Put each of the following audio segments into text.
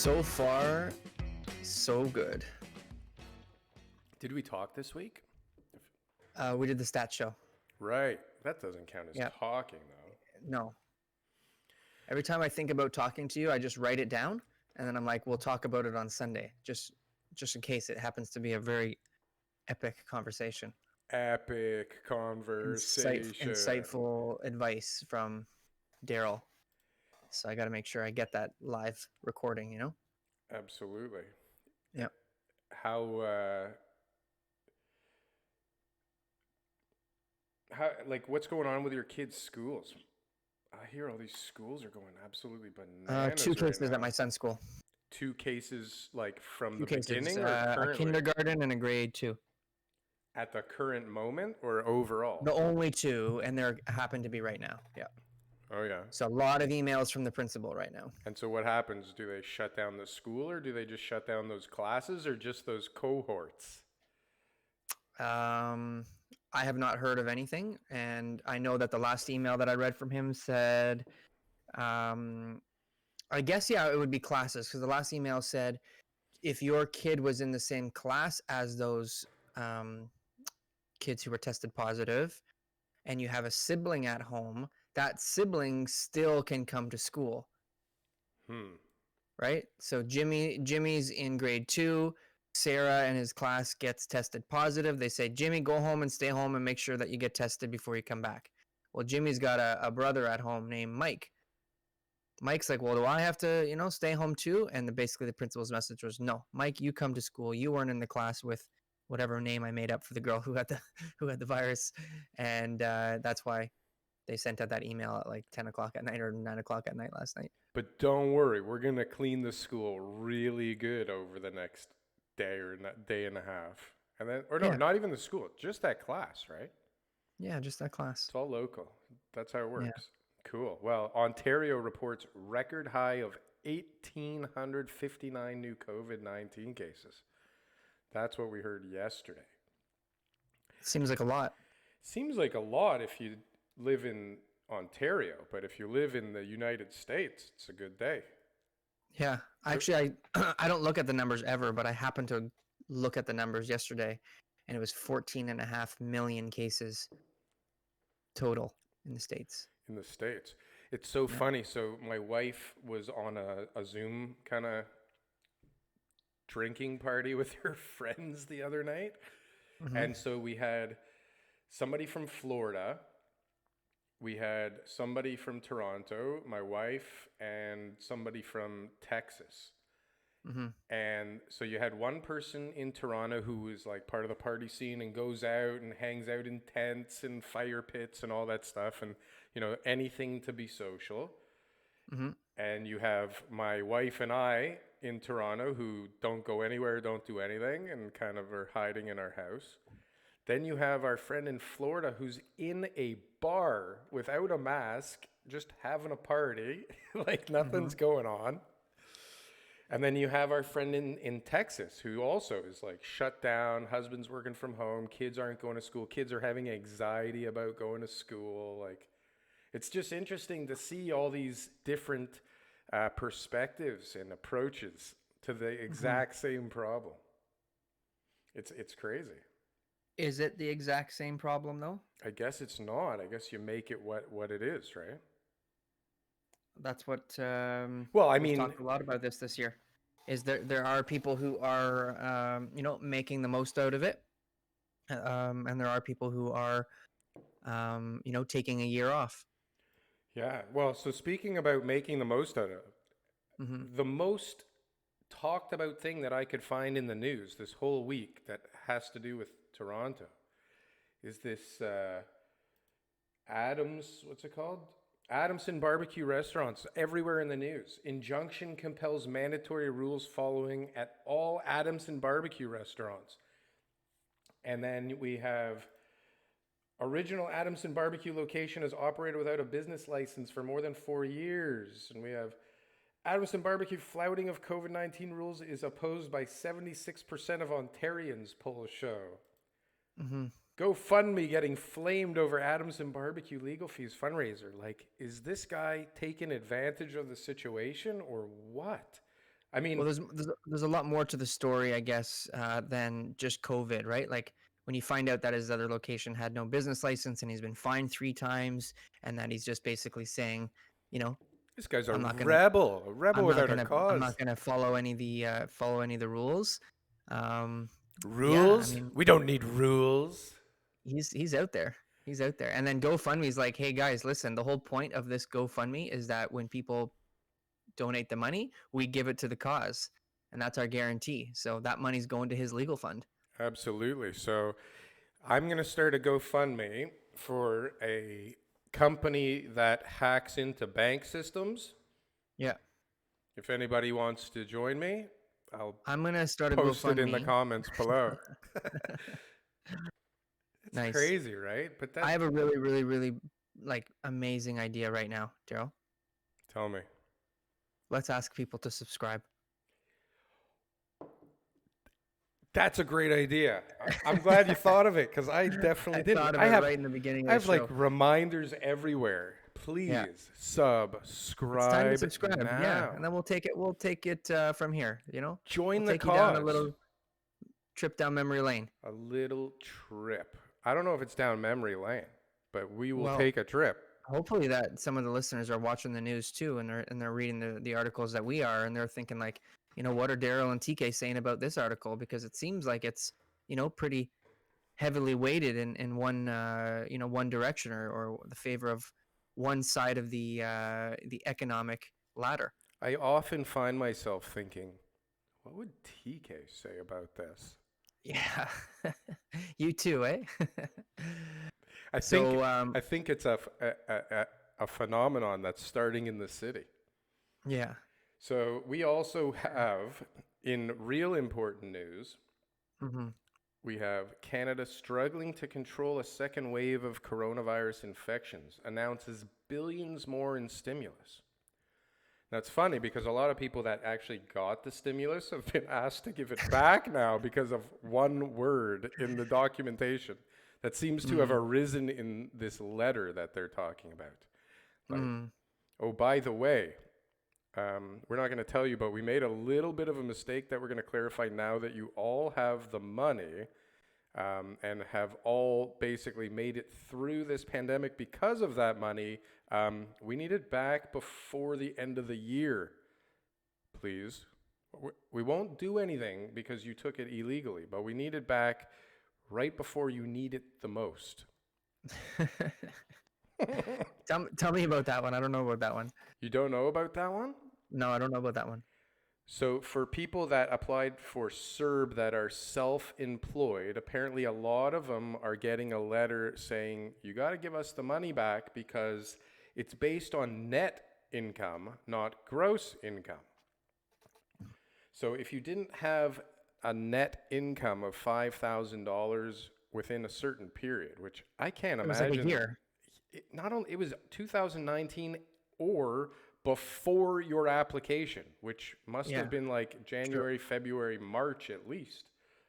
So far, so good. Did we talk this week? We did the stat show. Right. That doesn't count as Yeah. talking, though. No. Every time I think about talking to you, I just write it down, and then I'm like, we'll talk about it on Sunday, just in case it happens to be a very epic conversation. Epic conversation. Insightful advice from Darryl. So I got to make sure I get that live recording, you know? Absolutely. Yeah. How, what's going on with your kids' schools? I hear all these schools are going absolutely bananas Two right cases now. at my son's school. 2 cases, from Two the cases, beginning or a currently? kindergarten and a grade 2. At the current moment or overall? The only 2, and there happen to be right now. Yeah. Oh, yeah. So a lot of emails from the principal right now. And so what happens? Do they shut down the school, or do they just shut down those classes, or just those cohorts? I have not heard of anything, and I know that the last email that I read from him said, I guess, yeah, it would be classes, because the last email said if your kid was in the same class as those kids who were tested positive, and you have a sibling at home, that sibling still can come to school. Right? So Jimmy's in grade 2. Sarah and his class gets tested positive. They say, Jimmy, go home and stay home and make sure that you get tested before you come back. Well, Jimmy's got a brother at home named Mike. Mike's like, well, do I have to, stay home too? And basically the principal's message was, no, Mike, you come to school. You weren't in the class with whatever name I made up for the girl who had the virus. And that's why they sent out that email at like 10 o'clock at night or 9 o'clock at night last night. But don't worry, we're going to clean the school really good over the next day or day and a half. And then, or no, Yeah. not even the school, just that class, right? Yeah, just that class. It's all local. That's how it works. Yeah. Cool. Well, Ontario reports record high of 1,859 new COVID-19 cases. That's what we heard yesterday. Seems like a lot. Seems like a lot if you live in Ontario, but if you live in the United States, it's a good day. Yeah, actually, I don't look at the numbers ever, but I happened to look at the numbers yesterday, and it was 14.5 million cases total in the States. In the States. It's so funny. So my wife was on a Zoom kind of drinking party with her friends the other night. Mm-hmm. And so we had somebody from Florida, we had somebody from Toronto, my wife, and somebody from Texas. Mm-hmm. And so you had one person in Toronto who was like part of the party scene and goes out and hangs out in tents and fire pits and all that stuff, and anything to be social. Mm-hmm. And you have my wife and I in Toronto who don't go anywhere, don't do anything, and kind of are hiding in our house. Then you have our friend in Florida who's in a bar without a mask, just having a party, like nothing's going on. And then you have our friend in Texas who also is like shut down, husband's working from home, kids aren't going to school, kids are having anxiety about going to school. Like, it's just interesting to see all these different perspectives and approaches to the exact same problem. It's crazy. Is it the exact same problem though? I guess it's not. I guess you make it what it is, right? That's what. We've talked a lot about this year. Is there are people who are making the most out of it, and there are people who are taking a year off. Yeah. Well, so speaking about making the most out of it, the most talked about thing that I could find in the news this whole week that has to do with Toronto is this what's it called? Adamson barbecue restaurants everywhere in the news. Injunction compels mandatory rules following at all Adamson barbecue restaurants. And then we have original Adamson barbecue location has operated without a business license for more than 4 years. And we have Adamson barbecue flouting of COVID-19 rules is opposed by 76% of Ontarians, polls show. Mm-hmm. GoFundMe getting flamed over Adamson barbecue legal fees fundraiser. Like, is this guy taking advantage of the situation or what? I mean, Well, there's a lot more to the story, I guess, than just COVID, right? Like when you find out that his other location had no business license and he's been fined 3 times, and that he's just basically saying, you know, this guy's I'm not gonna, a rebel without a I'm cause. not gonna follow any of the rules. Um, yeah, I Rules? mean, We don't need rules. he's out there. He's out there. And then GoFundMe's like, hey guys, listen, the whole point of this GoFundMe is that when people donate the money, we give it to the cause. And that's our guarantee. So that money's going to his legal fund. Absolutely. So I'm going to start a GoFundMe for a company that hacks into bank systems. Yeah. If anybody wants to join me, I'll I'm gonna start a post it in the GoFundMe. comments below. It's Nice. crazy, right? But I that, have a really, really, really like amazing idea right now, Daryl. tell me. Let's ask people to subscribe. That's a great idea. I'm glad you thought of it because I definitely I didn't. thought of it right in the beginning I of have the like show. reminders everywhere. Yeah. Please It's time to subscribe subscribe. Yeah. now. And then we'll take it from here, you know? Join We'll the take you down a cause. little trip down memory lane. A little trip. I don't know if it's down memory lane, but we will Well, take a trip. hopefully that some of the listeners are watching the news too, and they're reading the articles that we are, and they're thinking like, you know, what are Daryl and TK saying about this article? Because it seems like it's, you know, pretty heavily weighted in one one direction, or the favor of one side of the economic ladder. I often find myself thinking, what would TK say about this? Yeah, you too, eh? I think So I think it's a phenomenon that's starting in the city. yeah. So we also have, in real important news, Hmm. we have Canada struggling to control a second wave of coronavirus infections, announces billions more in stimulus. Now it's funny because a lot of people that actually got the stimulus have been asked to give it back now because of one word in the documentation that seems to have arisen in this letter that they're talking about. Like, oh, by the way, we're not going to tell you, but we made a little bit of a mistake that we're going to clarify now that you all have the money and have all basically made it through this pandemic because of that money. We need it back before the end of the year, please. We won't do anything because you took it illegally, but we need it back right before you need it the most. Tell me about that one. I don't know about that one. You don't know about that one? No, I don't know about that one. So for people that applied for CERB that are self-employed, apparently a lot of them are getting a letter saying, you got to give us the money back because it's based on net income, not gross income. So if you didn't have a net income of $5,000 within a certain period, which I can't It was imagine. like a year. It was 2019 or before your application, which must have been like January, February, March at least.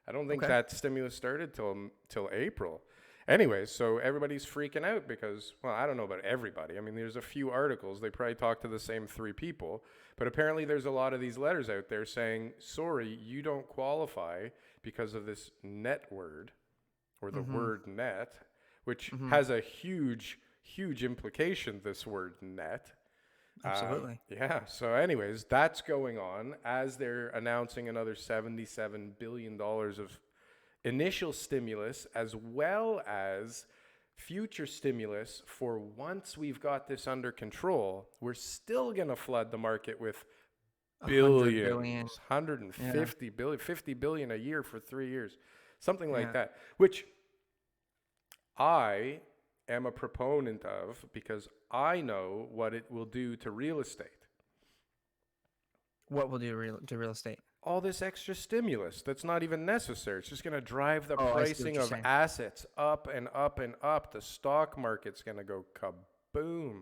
I don't think that stimulus started till April. Anyways, so everybody's freaking out because, well, I don't know about everybody. I mean, there's a few articles. They probably talk to the same 3 people. But apparently there's a lot of these letters out there saying, sorry, you don't qualify because of this net word or the word net, which has a huge implication, this word net. Absolutely. Yeah. So anyways, that's going on as they're announcing another $77 billion of initial stimulus as well as future stimulus for once we've got this under control. We're still going to flood the market with 100 billions, billion. 150 billion, 50 billion a year for 3 years, something like that, which I am a proponent of because I know what it will do to real estate. What will do to real estate? All this extra stimulus that's not even necessary. It's just going to drive the I see what pricing you're of saying. assets up and up and up. The stock market's going to go kaboom.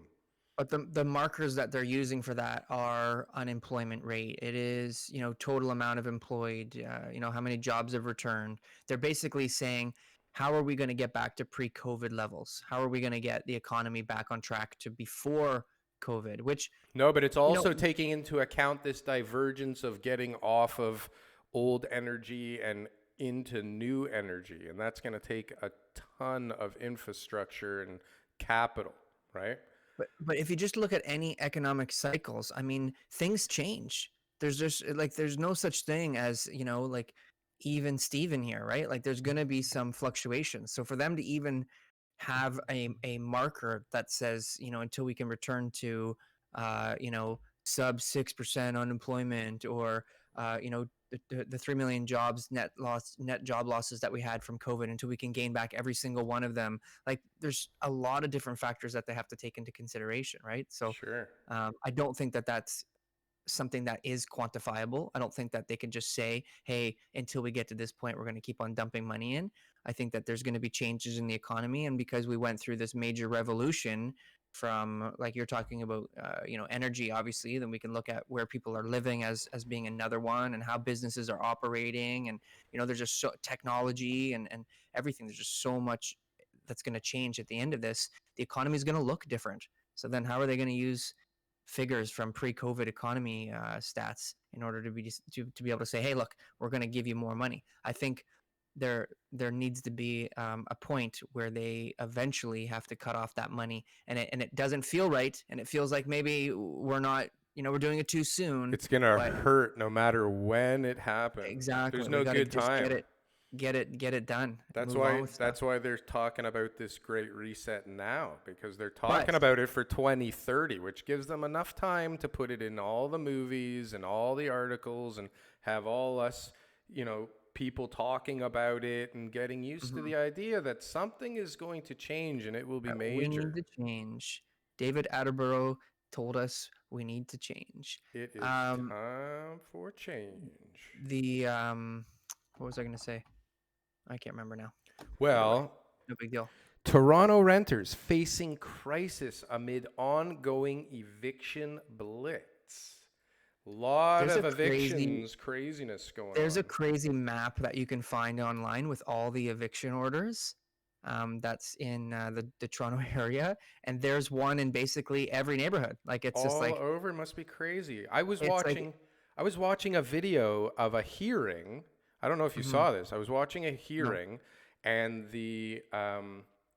But the markers that they're using for that are unemployment rate. It is, you know, total amount of employed, you know, how many jobs have returned. They're basically saying, how are we going to get back to pre-COVID levels? How are we going to get the economy back on track to before COVID, which, No, but it's you know, also taking into account this divergence of getting off of old energy and into new energy. And that's going to take a ton of infrastructure and capital, right? but if you just look at any economic cycles, I mean, things change. There's just like there's no such thing as, like even Steven here, right? Like there's gonna be some fluctuations. So for them to even have a marker that says, until we can return to sub 6% unemployment, or the 3 million jobs net job losses that we had from COVID, until we can gain back every single one of them. Like there's a lot of different factors that they have to take into consideration, right? So Sure. I don't think that that's something that is quantifiable. I don't think that they can just say, hey, until we get to this point, we're going to keep on dumping money in. I think that there's going to be changes in the economy. And because we went through this major revolution from, like you're talking about, energy, obviously, then we can look at where people are living as being another one, and how businesses are operating. And, there's just so technology and everything. There's just so much that's going to change at the end of this. The economy is going to look different. So then how are they going to use figures from pre-COVID economy stats in order to be able to say, hey, look, we're going to give you more money? I think there needs to be a point where they eventually have to cut off that money, and it doesn't feel right, and it feels like maybe we're not, we're doing it too soon. It's going to But hurt no matter when it happens. exactly, There's we no got to good just time. get it done, and move on with stuff. That's why they're talking about this great reset now, because they're But talking about it for 2030, which gives them enough time to put it in all the movies and all the articles and have all us, people talking about it and getting used to mhm, the idea that something is going to change and it will be we need major. to change. David Attenborough told us we need to change. It is Um, time for change. the what was I going to say? I can't remember now. Either way, Well, no big deal. Toronto renters facing crisis amid ongoing eviction blitz. Lot There's a of crazy evictions, craziness going there's on. a crazy map that you can find online with all the eviction orders. That's in the Toronto area, and there's one in basically every neighborhood. Like it's just All like over, must be crazy. it's like I was watching a video of a hearing. I don't know if you mhm, saw this. I was watching a no, hearing, and the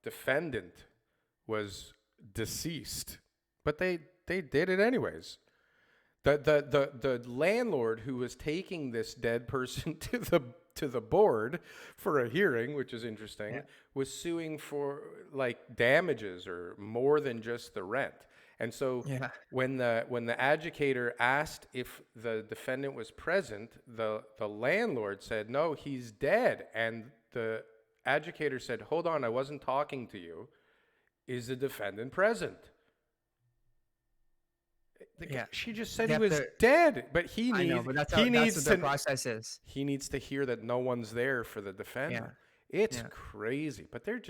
defendant was deceased, but they did it anyways. The landlord who was taking this dead person to the board for a hearing, which is interesting, yeah, was suing for like damages or more than just the rent. And so yeah, when the adjudicator asked if the defendant was present, the landlord said, "No, he's dead." And the adjudicator said, "Hold on, I wasn't talking to you. Is the defendant present?" yeah. She just said They he have was to. dead, but I know, but he that's what needs their to process is. he needs to hear that no one's there for the Yeah, defendant. It's yeah. crazy, but they're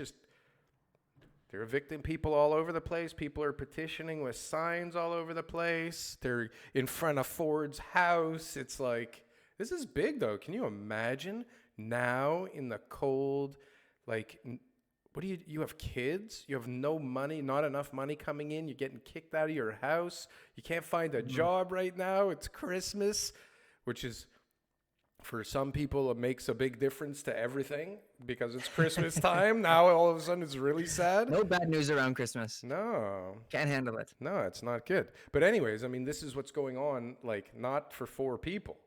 evicting people all over the place. People are petitioning with signs all over the place. They're in front of Ford's house. It's like, this is big though. Can you imagine now in the cold, like, what do you have kids? You have no money, not enough money coming in. You're getting kicked out of your house. You can't find a Mhm. job right now. It's Christmas, which is, for some people, it makes a big difference to everything because it's Christmas time. Now all of a sudden it's really sad. No bad news around Christmas. No, Can't handle it. no, it's not good. But anyways, I mean, this is what's going on, like, not for four people.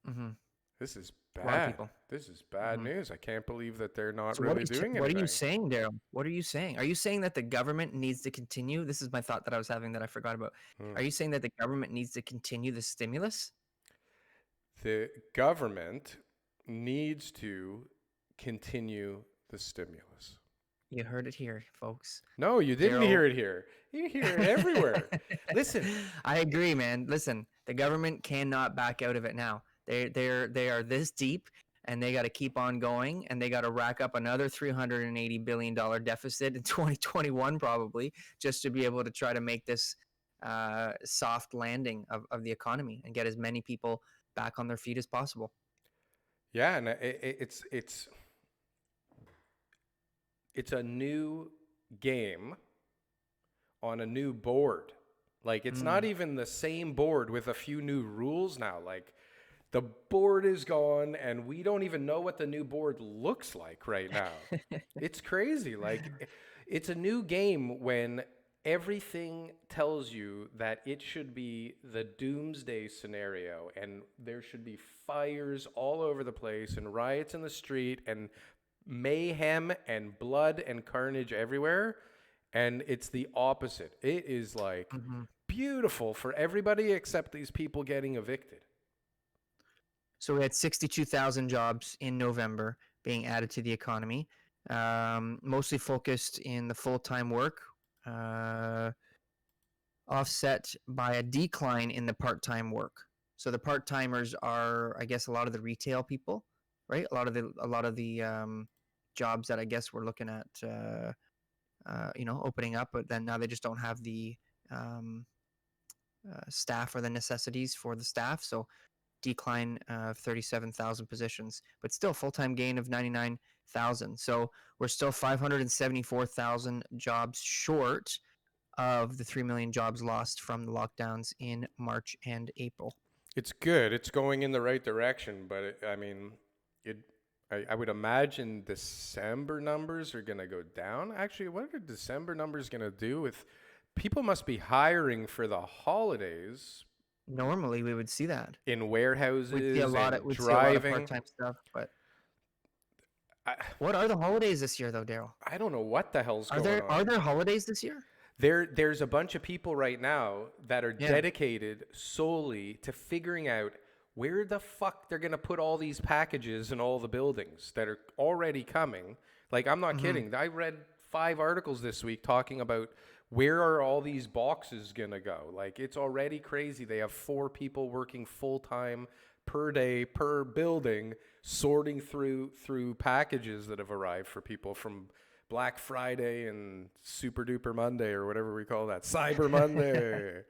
Hmm. This is A lot of bad. people. This is bad Hmm. news. I can't believe that they're not So really doing what are you anything. saying, Daryl? What are you saying? Are you saying that the government needs to continue? This is my thought that I was having that I forgot about. Hmm. Are you saying that the government needs to continue the stimulus? The government needs to continue the stimulus. You heard it here, folks. No, you didn't Daryl. hear it here. You hear it everywhere. Listen, I agree, man. Listen, the government cannot back out of it now. They are this deep, and they got to keep on going, and they got to rack up another $380 billion deficit in 2021 probably, just to be able to try to make this soft landing of the economy and get as many people back on their feet as possible. yeah, and it's a new game on a new board. Like, it's not Mm. even the same board with a few new rules now. Like, the board is gone, and we don't even know what the new board looks like right now. It's crazy. Like, it's a new game when everything tells you that it should be the doomsday scenario, and there should be fires all over the place, and riots in the street, and mayhem, and blood, and carnage everywhere. And it's the opposite. It is like Hmm. beautiful for everybody except these people getting evicted. So we had 62,000 jobs in November being added to the economy, mostly focused in the full-time work, uh, offset by a decline in the part-time work. So the part-timers are, I guess, a lot of the retail people, right? A lot of the jobs that I guess we're looking at, opening up, but then now they just don't have the um, staff or the necessities for the staff. So decline of 37,000 positions, but still full-time gain of 99,000. So we're still 574,000 jobs short of the 3 million jobs lost from the lockdowns in March and April. It's good. It's going in the right direction, but I mean, it. I would imagine December numbers are going to go down. Actually, what are December numbers going to do with people must be hiring for the holidays Normally we would see that. in warehouses and We'd see a lot of driving. part-time stuff, but I, what are the holidays this year though, Daryl? I don't know what the hell's Are going there on. are there holidays this year? There's a bunch of people right now that are Yeah. dedicated solely to figuring out where the fuck they're going to put all these packages in all the buildings that are already coming. Like, I'm not kidding. I read 5 articles this week talking about where are all these boxes going to go. Like, it's already crazy. They have 4 people working full time per day per building sorting through packages that have arrived for people from Black Friday and Super Duper Monday, or whatever we call that, Cyber Monday,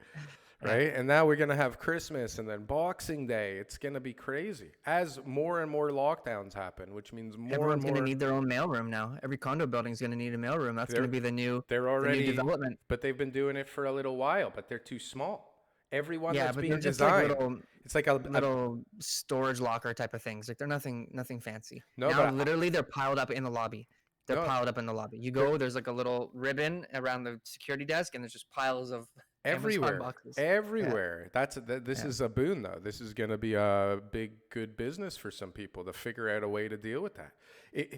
right? And now we're going to have Christmas and then Boxing Day. It's going to be crazy as more and more lockdowns happen, which means more Everyone's and more. going to need their own mailroom now. Every condo building is going to need a mailroom. That's going to be the new development. But they've been doing it for a little while, but they're too small. Everyone Yeah, that's but being they're just designed, like little it's like a little storage locker type of things. Like they're nothing fancy. no, Now but literally they're piled up in the lobby. They're no, piled up in the lobby. You they're go, there's like a little ribbon around the security desk, and there's just piles of Amazon everywhere, boxes. everywhere. This Yeah. is a boon, though. This is going to be a big, good business for some people to figure out a way to deal with that.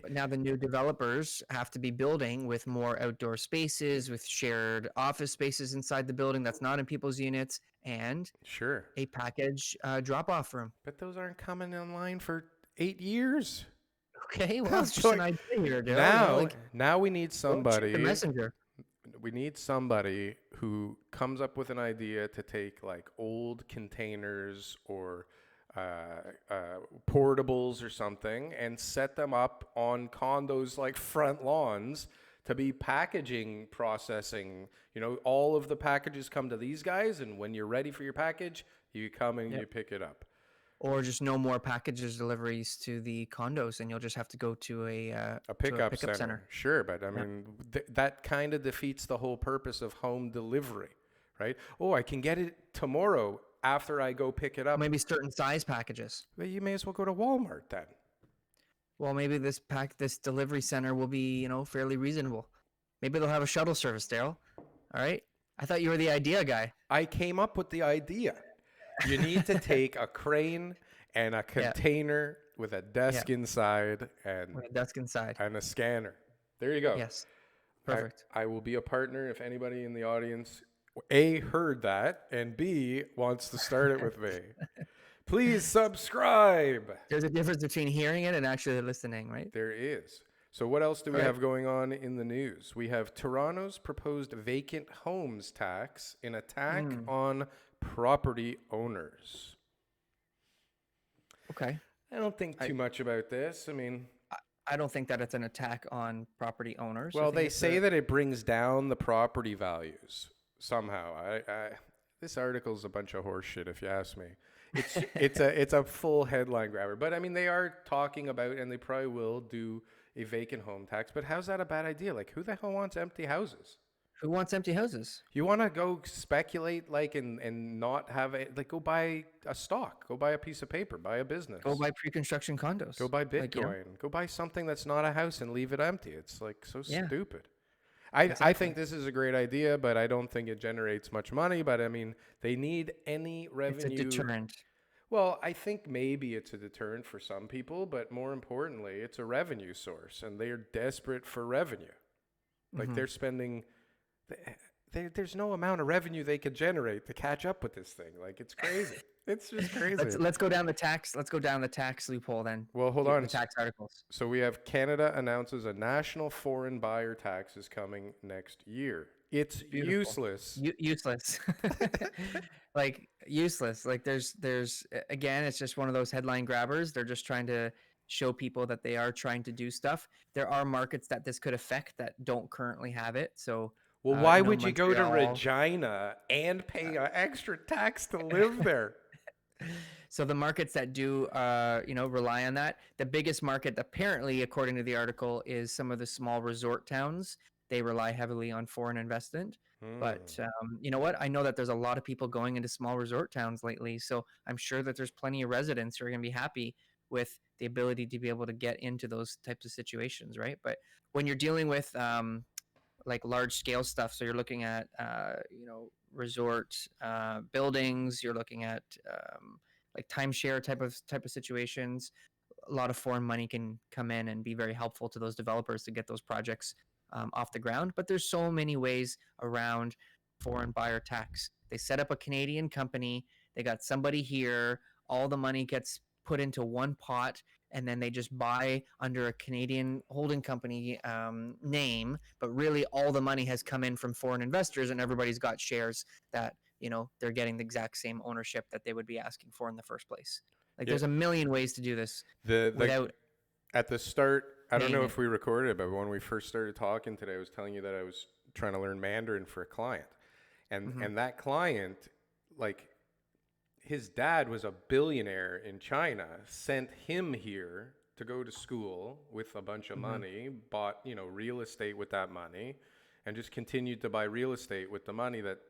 But now the new developers have to be building with more outdoor spaces, with shared office spaces inside the building that's not in people's units, and Sure, a package drop-off room. but those aren't coming online for 8 years. Okay, well, That's it's just an like- idea here, Daryl. Now we need don't shoot somebody. the messenger. We need somebody who comes up with an idea to take like old containers or portables or something and set them up on condos like front lawns to be packaging processing. You know, all of the packages come to these guys, and when you're ready for your package, you come and you pick it up. Or just no more packages deliveries to the condos, and you'll just have to go to a Pickup center. Sure, but I mean, that kind of defeats the whole purpose of home delivery, right? Oh, I can get it tomorrow after I go pick it up. Maybe certain size packages. But you may as well go to Walmart then. Well, maybe this delivery center will be, fairly reasonable. Maybe they'll have a shuttle service, Daryl. All right. I thought you were the idea guy. I came up with the idea. You need to take a crane and a container with a desk inside and With a desk inside. and a scanner. There you go. Yes. Perfect. I will be a partner if anybody in the audience A, heard that, and B, wants to start it with me. Please subscribe. There's a difference between hearing it and actually listening, right? There is. So what else do we have going on in the news? We have Toronto's proposed vacant homes tax in attack on property owners. Okay. I don't think too much about this. I mean, I don't think that it's an attack on property owners. well, they say that it brings down the property values somehow. This article's a bunch of horse shit, if you ask me. It's a full headline grabber. But I mean, they are talking about, and they probably will do a vacant home tax. But how's that a bad idea? Like, who the hell wants empty houses? Who wants empty houses? You want to go speculate like and not have it like go buy a stock, go buy a piece of paper, buy a Go business. buy pre-construction Go condos. buy Like, Bitcoin. Go buy something that's not a house and leave it empty. It's like so yeah, stupid. I think exactly. this is a great idea, but I don't think it generates much money. But I mean, they need any It's a revenue. deterrent. Well, I think maybe it's a deterrent for some people, but more importantly, it's a revenue source, and they are desperate for revenue. Like Hmm. they're spending, there's no amount of revenue they could generate to catch up with this thing. Like it's crazy. It's just crazy. Let's go down the tax. Let's go down the tax loophole then. Well, hold The on. tax articles. So we have Canada announces a national foreign buyer tax is coming next year. It's Beautiful. useless. Useless. Like useless. Like there's again, it's just one of those headline grabbers. They're just trying to show people that they are trying to do stuff. There are markets that this could affect that don't currently have it. So, Well, why would you go to Montreal. Regina and pay an extra tax to live there? So the markets that do, rely on that. The biggest market, apparently, according to the article, is some of the small resort towns. They rely heavily on foreign investment. But Hmm. you know what? I know that there's a lot of people going into small resort towns lately. So I'm sure that there's plenty of residents who are going to be happy with the ability to be able to get into those types of situations, right? But when you're dealing with like large scale stuff, so you're looking at resort buildings, you're looking at like timeshare type of situations. A lot of foreign money can come in and be very helpful to those developers to get those projects off the ground. But there's so many ways around foreign buyer tax. They set up a Canadian company, they got somebody here, all the money gets put into one pot, and then they just buy under a Canadian holding company name. But really, all the money has come in from foreign investors, and everybody's got shares that they're getting the exact same ownership that they would be asking for in the first place. Like, Yeah. there's a million ways to do this The without at the start, I don't paying know it. if we recorded it, but when we first started talking today, I was telling you that I was trying to learn Mandarin for a client, and Hmm. and that client, like his dad was a billionaire in China, sent him here to go to school with a bunch of Hmm. money, bought, real estate with that money, and just continued to buy real estate with the money that,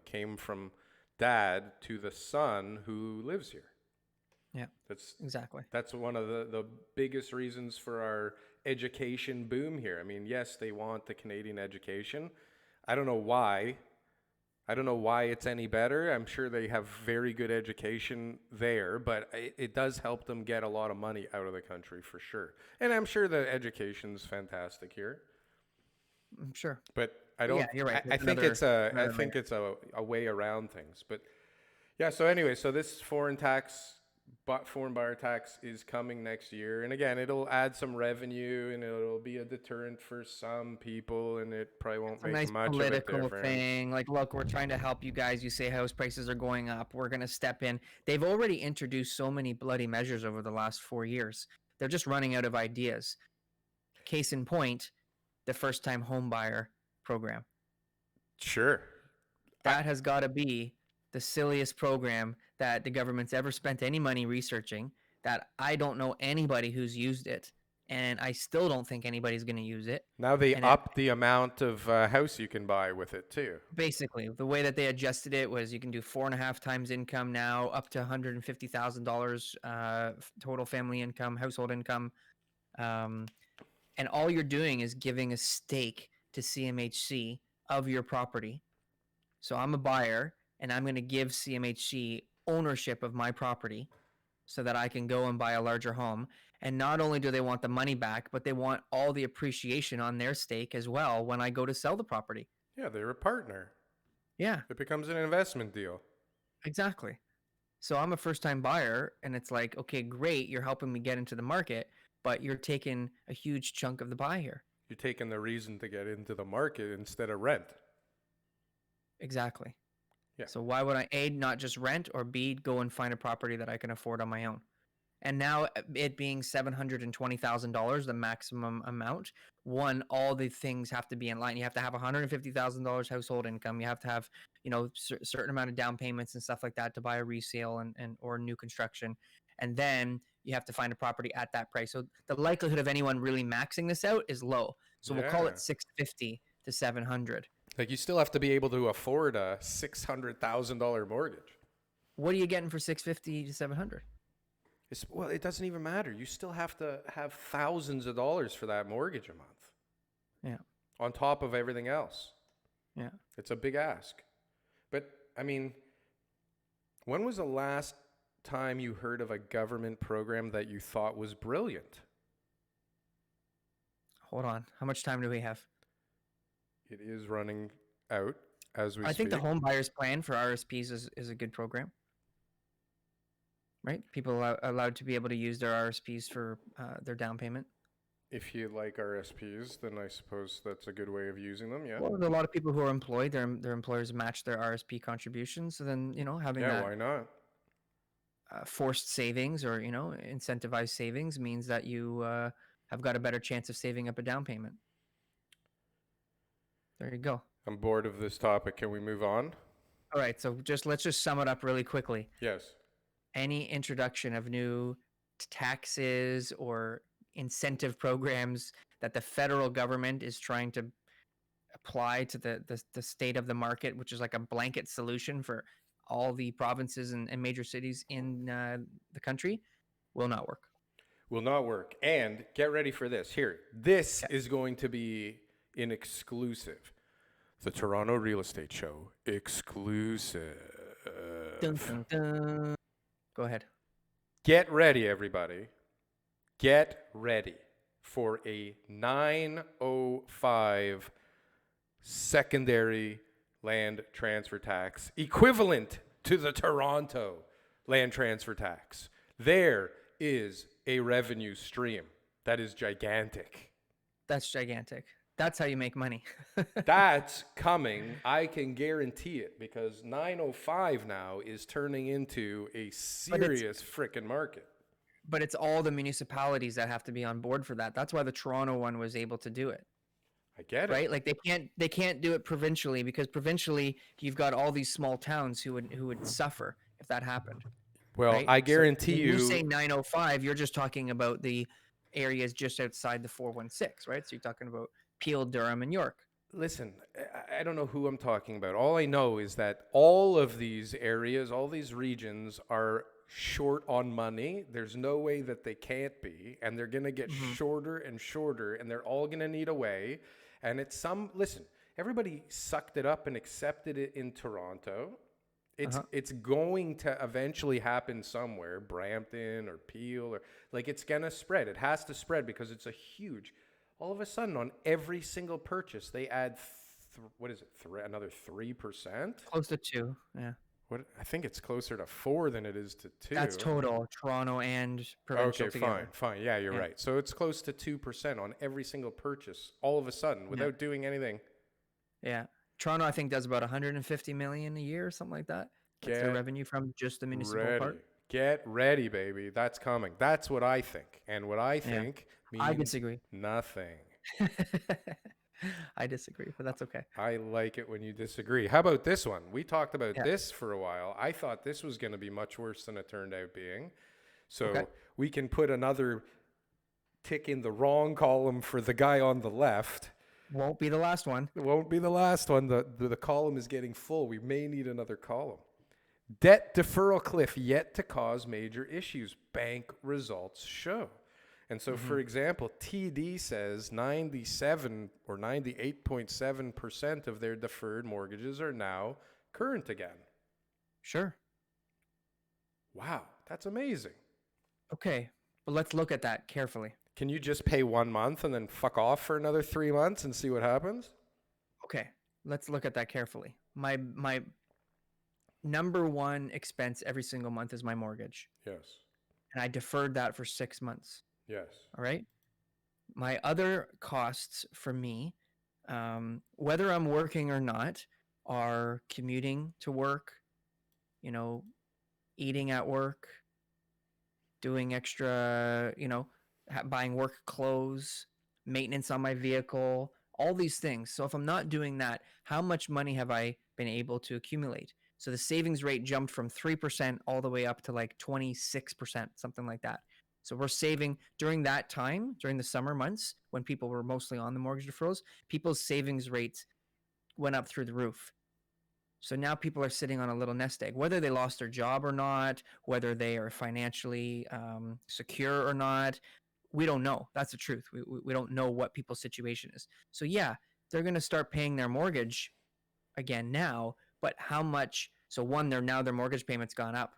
came from dad to the son who lives here. Yeah, That's exactly. that's one of the biggest reasons for our education boom here. I mean, yes, they want the Canadian education. I don't know why. I don't know why it's any better. I'm sure they have very good education there, but it does help them get a lot of money out of the country for sure. And I'm sure the education's fantastic here, I'm sure. but I But yeah, don't. you're right. I There's think it's I another think layer. it's a way around things. But yeah. So anyway, so this foreign tax, but foreign buyer tax is coming next year, and again, it'll add some revenue, and it'll be a deterrent for some people, and it probably won't It's a make nice much of a political difference. thing. Like, look, we're trying to help you guys. You say house prices are going up. We're going to step in. They've already introduced so many bloody measures over the last 4 years. They're just running out of ideas. Case in point, the first time home buyer program. Sure. I, That has got to be the silliest program that the government's ever spent any money researching. That I don't know anybody who's used it. And I still don't think anybody's going to use it. Now they And it upped the amount of house you can buy with it too. basically the way that they adjusted it was you can do 4.5 times income now, up to $150,000 total family income, household income, um, and all you're doing is giving a stake to CMHC of your property. So I'm a buyer, and I'm going to give CMHC ownership of my property so that I can go and buy a larger home. And not only do they want the money back, but they want all the appreciation on their stake as well when I go to sell the property. Yeah, they're a partner. Yeah, It becomes an investment deal. exactly. So I'm a first time buyer, and it's like, okay, great, you're helping me get into the market, but you're taking a huge chunk of the pie here. You're taking the reason to get into the market instead of rent. Exactly. Yeah. So why would I A, not just rent, or B, go and find a property that I can afford on my own? And now it being $720,000, the maximum amount, one, all the things have to be in line. You have to have $150,000 household income. You have to have, certain amount of down payments and stuff like that to buy a resale and or new construction. And then you have to find a property at that price. So the likelihood of anyone really maxing this out is low. So we'll call Yeah. it 650 to 700. Like you still have to be able to afford a $600,000 mortgage. What are you getting for 650 to 700? Well, it doesn't even matter. You still have to have thousands of dollars for that mortgage a month. Yeah. On top of everything else. Yeah. It's a big ask. But, I mean, when was the last time you heard of a government program that you thought was brilliant? Hold on. How much time do we have? It is running out as we I think speak. the home buyers plan for RSPs is a good program. Right? People are allowed to be able to use their RSPs for their down payment. If you like RSPs, then I suppose that's a good way of using them, yeah. Well, there's a lot of people who are employed. Their employers match their RSP contributions. So then, having Yeah, that why not? forced savings or, incentivized savings means that you have got a better chance of saving up a down payment. There you go. I'm bored of this topic. Can we move on? All right. So let's just sum it up really quickly. Yes. Any introduction of new taxes or incentive programs that the federal government is trying to apply to the state of the market, which is like a blanket solution for all the provinces and major cities in the country, will not work. Will not work. And get ready for this. Here, this Okay. is going to be an exclusive. The Toronto Real Estate Show exclusive. Dun, dun, dun. Go ahead. Get ready, everybody. Get ready for a 905 secondary land transfer tax equivalent to the Toronto land transfer tax. There is a revenue stream that is gigantic. That's gigantic. That's how you make money. That's coming. I can guarantee it because 905 now is turning into a serious freaking market. But it's all the municipalities that have to be on board for that. That's why the Toronto one was able to do it. I get it. Right? Like they can't do it provincially because provincially you've got all these small towns who would suffer if that happened. Well, right? I guarantee so when you. You say 905, you're just talking about the areas just outside the 416, right? So you're talking about Peel, Durham, and York. Listen, I don't know who I'm talking about. All I know is that all of these areas, all these regions are short on money. There's no way that they can't be. And they're going to get shorter and shorter. And they're all going to need a way. And listen, everybody sucked it up and accepted it in Toronto. It's going to eventually happen somewhere, Brampton or Peel, or like it's going to spread. It has to spread because it's a huge. All of a sudden, on every single purchase, they add another 3%? Close to 2, yeah. I think it's closer to 4 than it is to 2. That's total, Toronto and provincial together. Okay, fine. Yeah, you're right. So it's close to 2% on every single purchase, all of a sudden, without doing anything. Yeah. Toronto, I think, does about 150 million a year or something like that. That's their revenue from just the municipal part. Get ready, baby. That's coming. That's what I think. And what I think means I disagree. Nothing. I disagree, but that's okay. I like it when you disagree. How about this one? We talked about this for a while. I thought this was going to be much worse than it turned out being. So we can put another tick in the wrong column for the guy on the left. Won't be the last one. It won't be the last one. The column is getting full. We may need another column. Debt deferral cliff yet to cause major issues. Bank results show. And so, for example, TD says 97 or 98.7% of their deferred mortgages are now current again. Sure. Wow, that's amazing. Okay, but let's look at that carefully. Can you just pay 1 month and then fuck off for another 3 months and see what happens? Okay, let's look at that carefully. My number one expense every single month is my mortgage. Yes. And I deferred that for 6 months. Yes. All right. My other costs for me, whether I'm working or not, are commuting to work, eating at work, doing extra, buying work clothes, maintenance on my vehicle, all these things. So if I'm not doing that, how much money have I been able to accumulate? So the savings rate jumped from 3% all the way up to like 26%, something like that. So we're saving during that time, during the summer months when people were mostly on the mortgage deferrals, people's savings rates went up through the roof. So now people are sitting on a little nest egg, whether they lost their job or not, whether they are financially secure or not. We don't know. That's the truth. We don't know what people's situation is. So yeah, they're going to start paying their mortgage again now, but how much? So one, their mortgage payment's gone up,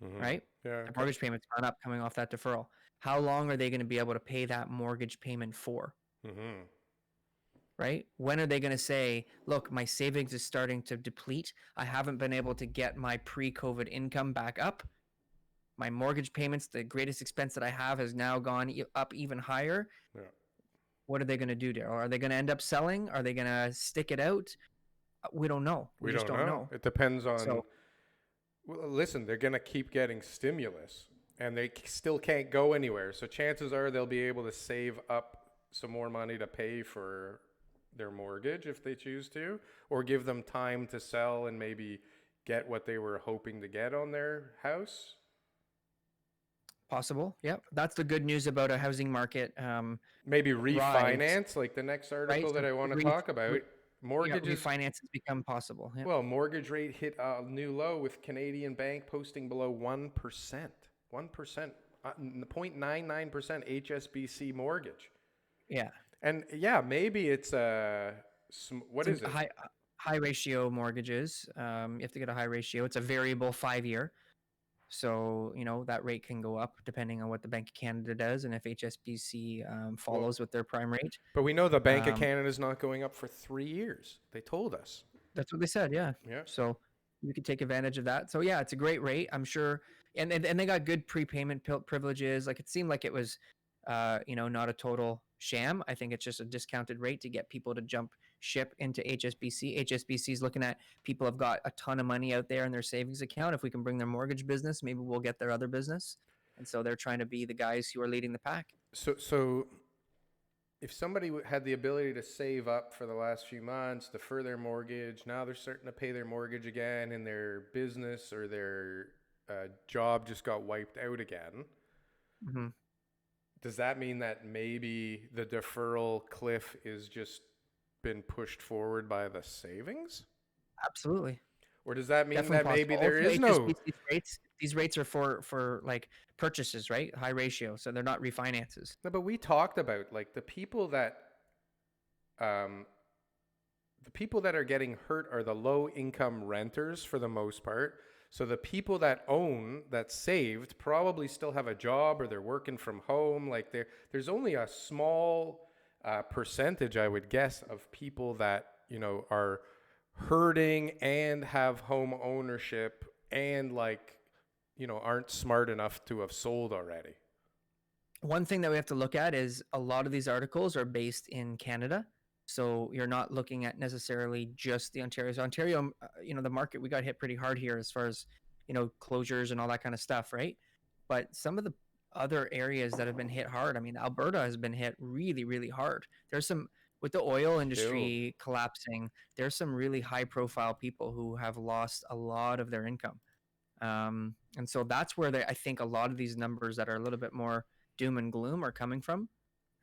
right? Yeah. Their Okay. mortgage payment's gone up coming off that deferral. How long are they going to be able to pay that mortgage payment for? Right? When are they going to say, look, my savings is starting to deplete. I haven't been able to get my pre-COVID income back up. My mortgage payments, the greatest expense that I have, has now gone up even higher. Yeah. What are they going to do, Darryl? Are they going to end up selling? Are they going to stick it out? We don't know. We We just don't don't know. know. It depends on. So Well, listen, they're gonna keep getting stimulus, and they still can't go anywhere. So chances are they'll be able to save up some more money to pay for their mortgage if they choose to, or give them time to sell and maybe get what they were hoping to get on their house. possible. Yep. That's the good news about a housing market Maybe rise, refinance, like the next right? article that So I want to talk about. Mortgages, refinances become possible. Yep. well, mortgage rate hit a new low with Canadian bank posting below 1%. 1%, 0.99% HSBC mortgage. Yeah. And yeah, maybe it's what is It's a it? high ratio mortgages. You have to get a high ratio. It's a variable 5 year. So, that rate can go up depending on what the Bank of Canada does and if HSBC Well, follows with their prime rate. but we know the Bank of Um, Canada is not going up for 3 years. They told us. that's what they said, yeah. Yeah. So you could take advantage of that. So yeah, it's a great rate, I'm sure. And they got good prepayment privileges. Like it seemed like it was, not a total sham. I think it's just a discounted rate to get people to jump ship into HSBC. HSBC is looking at people have got a ton of money out there in their savings account. If we can bring their mortgage business, maybe we'll get their other business. And so they're trying to be the guys who are leading the pack. So if somebody had the ability to save up for the last few months, defer their mortgage, now they're starting to pay their mortgage again, and their business or their job just got wiped out again. Mm-hmm. Does that mean that maybe the deferral cliff is just been pushed forward by the savings? Absolutely. Or does that mean Definitely that maybe possible. there Also, is no? HSBC's rates, these rates are for like purchases, right? High ratio, so they're not refinances. No, but we talked about like um, the people that are getting hurt are the low income renters for the most part. So the people that saved probably still have a job or they're working from home. Like there's only a small percentage, I would guess, of people that are hurting and have home ownership and aren't smart enough to have sold already. One thing that we have to look at is a lot of these articles are based in Canada. So you're not looking at necessarily just the Ontario. So Ontario, the market, we got hit pretty hard here as far as, closures and all that kind of stuff, right? But some of the other areas that have been hit hard, I mean, Alberta has been hit really, really hard. There's some, with the oil Killed. industry collapsing, there's some really high profile people who have lost a lot of their income. And so that's where I think a lot of these numbers that are a little bit more doom and gloom are coming from.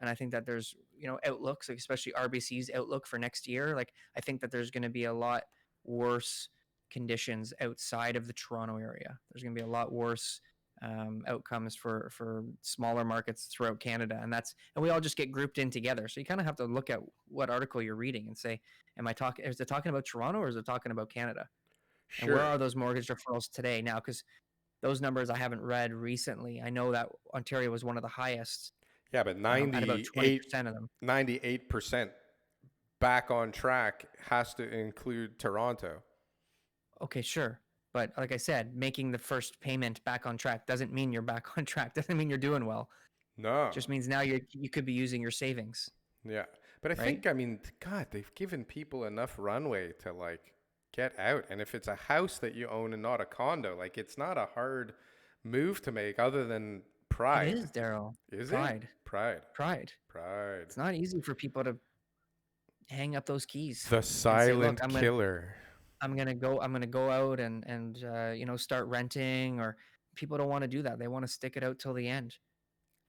And I think that there's, outlooks, like especially RBC's outlook for next year. Like I think that there's going to be a lot worse conditions outside of the Toronto area. There's going to be a lot worse outcomes for smaller markets throughout Canada, and we all just get grouped in together. So you kind of have to look at what article you're reading and say, is it talking about Toronto or is it talking about Canada? And where Sure. are those mortgage deferrals today now? Because those numbers I haven't read recently. I know that Ontario was one of the highest Yeah, but at about 98 20% of them. 98% back on track has to include Toronto. Okay, sure. But like I said, making the first payment back on track doesn't mean you're back on track. Doesn't mean you're doing well. No. Just means now you could be using your savings, Yeah. But I right? think, I mean, God, they've given people enough runway to get out. And if it's a house that you own and not a condo, it's not a hard move to make other than It pride. is, Darryl. Is it? Pride. Pride. Pride. Pride. It's not easy for people to hang up those keys The and say, "Look, silent killer. I'm gonna go out and start renting." Or people don't want to do that. They want to stick it out till the end.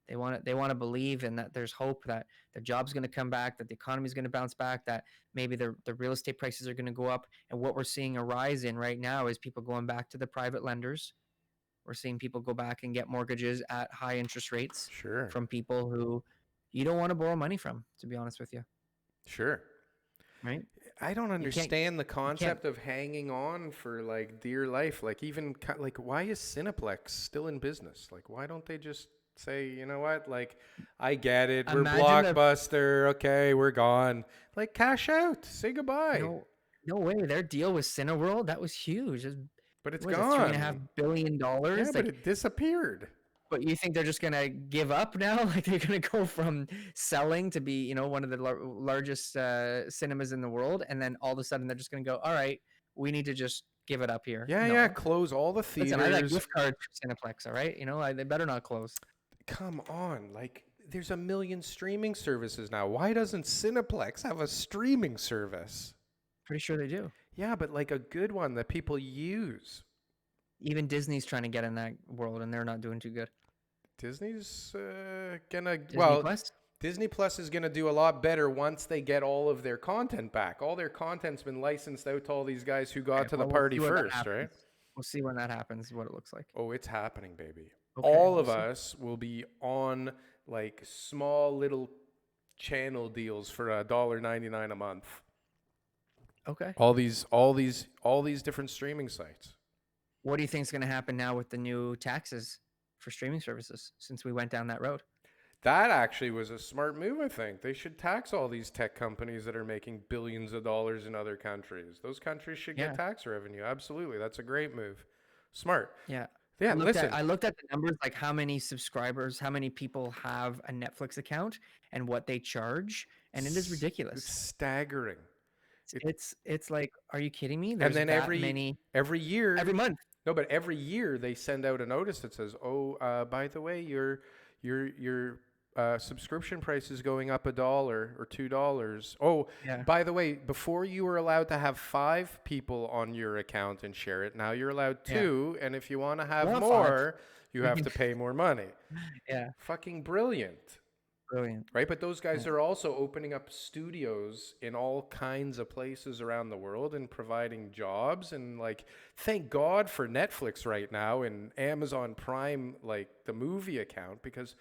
They want to believe in that there's hope that their job's going to come back, that the economy is going to bounce back, that maybe the real estate prices are going to go up. And what we're seeing a rise in right now is people going back to the private lenders. We're seeing people go back and get mortgages at high interest rates Sure. from people who you don't want to borrow money from, to be honest with you, Sure. right? I don't You can't understand the you can't concept of hanging on for like dear life. Like even like why is Cineplex still in business? Like why don't they just say, you know what? Like I get it. We're imagine the Blockbuster. Okay, we're gone. Like cash out. Say goodbye. no no way. Their deal with Cineworld, that was huge. But it's What was it, $3.5 gone. billion? Yeah, but Like, it disappeared. but you think they're just gonna give up now? Like they're gonna go from selling to be, one of the largest cinemas in the world, and then all of a sudden they're just gonna go, all right, we need to just give it up here. Yeah, yeah, No, close all the listen, I got theaters. gift cards for Cineplex. All right, they better not close. Come on. Like there's a million streaming services now. Why doesn't Cineplex have a streaming service? Pretty sure they do. Yeah, but like a good one that people use. Even Disney's trying to get in that world, and they're not doing too good. Disney's gonna Disney Plus. Disney Plus is gonna do a lot better once they get all of their content back. All their content's been licensed out to all these guys who got Okay, to the well, party first, right? We'll see when that happens. What it looks like. Oh, it's happening, baby. Okay, All we'll of see. us will be on like small little channel deals for $1.99 a month. Okay. All these different streaming sites. What do you think is going to happen now with the new taxes for streaming services since we went down that road? That actually was a smart move, I think. They should tax all these tech companies that are making billions of dollars in other countries. Those countries should Yeah. get tax revenue. Absolutely. That's a great move. Smart. Yeah. Yeah, listen. I looked at the numbers, like how many subscribers, how many people have a Netflix account and what they charge, and it is It's ridiculous. staggering. It's like, are you kidding me? And There's then that many every year, every month. no, but every year they send out a notice that says, "Oh, by the way, your subscription price is going up $1 or $2. Oh, Yeah. by the way, before you were allowed to have 5 people on your account and share it. Now you're allowed 2, and if you want to have want more, you You have can- to pay more money." Yeah. Fucking brilliant. Brilliant. Right, but those guys are also opening up studios in all kinds of places around the world and providing jobs. And like, thank God for Netflix right now and Amazon Prime, like the movie account, because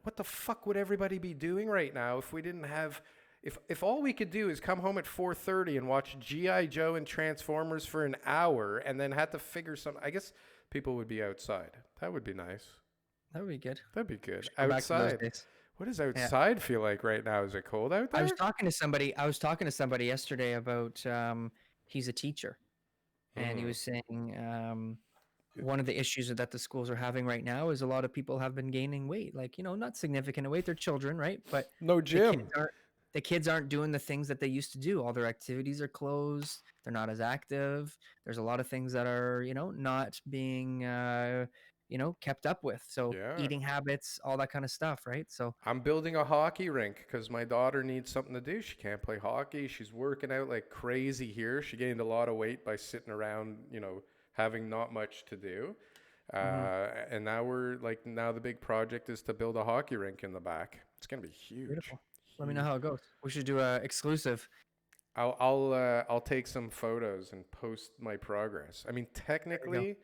what the fuck would everybody be doing right now if we didn't have, if all we could do is come home at 4:30 and watch G.I. Joe and Transformers for an hour and then had to figure something. I guess people would be outside. That would be nice. That would be good. That'd be good. Go back to those Outside. days. What does outside feel like right now? Is it cold out there? I was talking to somebody yesterday about he's a teacher, and he was saying one of the issues that the schools are having right now is a lot of people have been gaining weight, like, not significant weight. They're children, right? But No gym. the kids aren't doing the things that they used to do. All their activities are closed. They're not as active. There's a lot of things that are, not being kept up with. So Yeah. eating habits, all that kind of stuff, right? So I'm building a hockey rink because my daughter needs something to do. She can't play hockey. She's working out like crazy here. She gained a lot of weight by sitting around, having not much to do. And now the big project is to build a hockey rink in the back. It's gonna be huge. beautiful. Let me know how it goes. We should do a exclusive. I'll take some photos and post my progress. I mean, technically,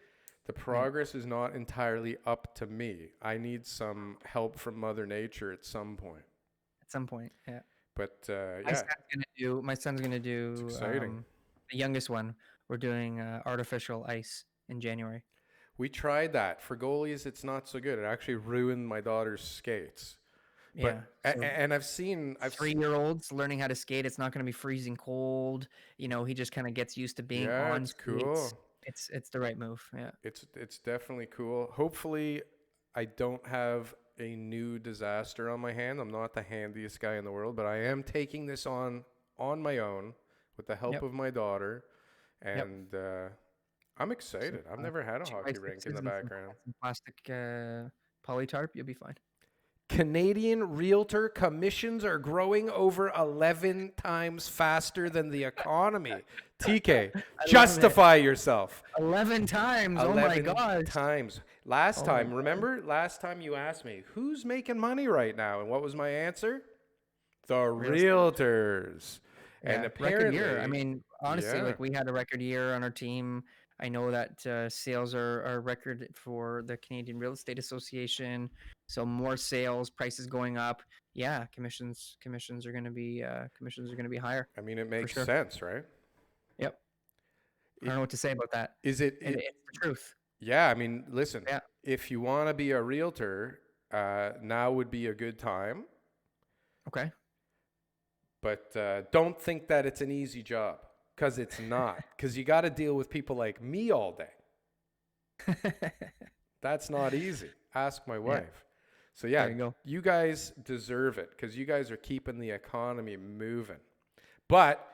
the progress is not entirely up to me. I need some help from Mother Nature at some point. At some point, yeah. But My son's gonna do. It's exciting. The youngest one. We're doing artificial ice in January. We tried that. For goalies, it's not so good. It actually ruined my daughter's skates. Yeah. But, and I've seen 3-year-olds learning how to skate. It's not going to be freezing cold. He just kind of gets used to being on it's skates. cool. It's the right move. Yeah. It's definitely cool. Hopefully, I don't have a new disaster on my hand. I'm not the handiest guy in the world, but I am taking this on my own with the help of my daughter, and I'm excited. I've never had a hockey rink in the background. Some plastic polytarp, you'll be fine. Canadian realtor commissions are growing over 11 times faster than the economy. TK, I love it. justify yourself. 11 times. Oh my 11 gosh. times. Last Oh my time, god. remember? Last time you asked me, who's making money right now? And what was my answer? The Real estate. realtors. And Yeah, record year. I apparently, mean, honestly, yeah. like we had a record year on our team. I know that sales are record for the Canadian Real Estate Association. So more sales, prices going up. Yeah, commissions are going to be higher I mean, it for makes sure. sense, right? Yep. I don't It know what to say about that. is it, And it it's the truth. yeah, I mean, listen, Yeah. if you want to be a realtor, now would be a good time. Okay. But don't think that it's an easy job, because it's not. Because you got to deal with people like me all day. That's not easy. Ask my Yeah. wife. So yeah, There you go. you guys deserve it because you guys are keeping the economy moving. But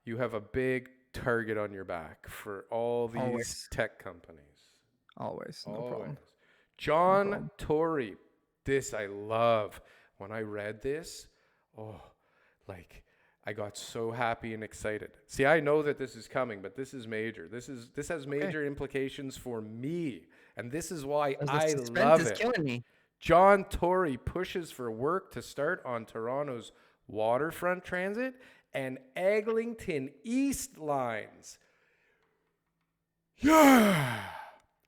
you have a big target on your back for all these Always. tech companies. Always. No Always. problem. No John problem. Tory. This I love. When I read this, oh, like I got so happy and excited. See, I know that this is coming, but this is major. This has major implications for me, and this is why 'Cause the I suspense love is it. killing me. John Tory pushes for work to start on Toronto's waterfront transit and Eglinton East lines. Yeah.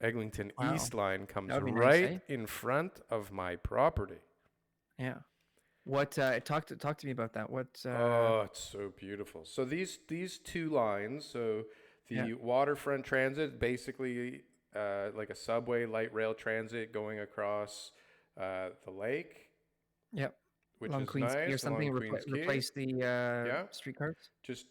Eglinton Wow. East line comes That would be nice, right eh? in front of my property. Yeah. What talk to me about that. What Oh, it's so beautiful. So these two lines, so yeah. the waterfront transit, basically like a subway light rail transit going across the lake, Yep. which Along is Queens Quay or nice, along something, Queens Quay. replace the Yeah, streetcars. just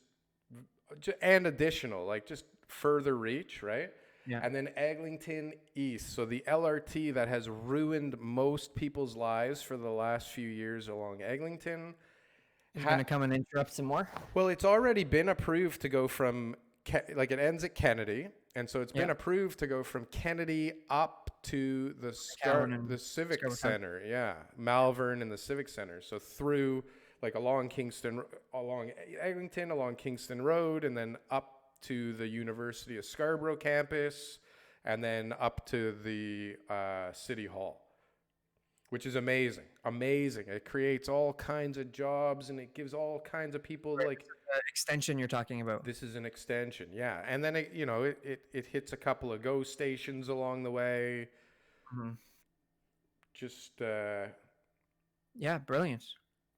and additional, like just further reach, right? Yeah. And then Eglinton East, so the LRT that has ruined most people's lives for the last few years along Eglinton. Is it going to come and interrupt some more? Well, it's already been approved to go from like it ends at Kennedy, and so it's been Yeah. approved to go from Kennedy up to the Cowan and Civic Scarborough Town. Center, yeah, Malvern and the Civic Center. So through like along Kingston, along Eglinton, along Kingston Road, and then up to the University of Scarborough campus, and then up to the City Hall, which is amazing. Amazing. It creates all kinds of jobs, and it gives all kinds of people Right, like this is the extension you're talking about. this is an extension, yeah. And then it hits a couple of GO stations along the way. Hmm. Just Yeah, brilliant.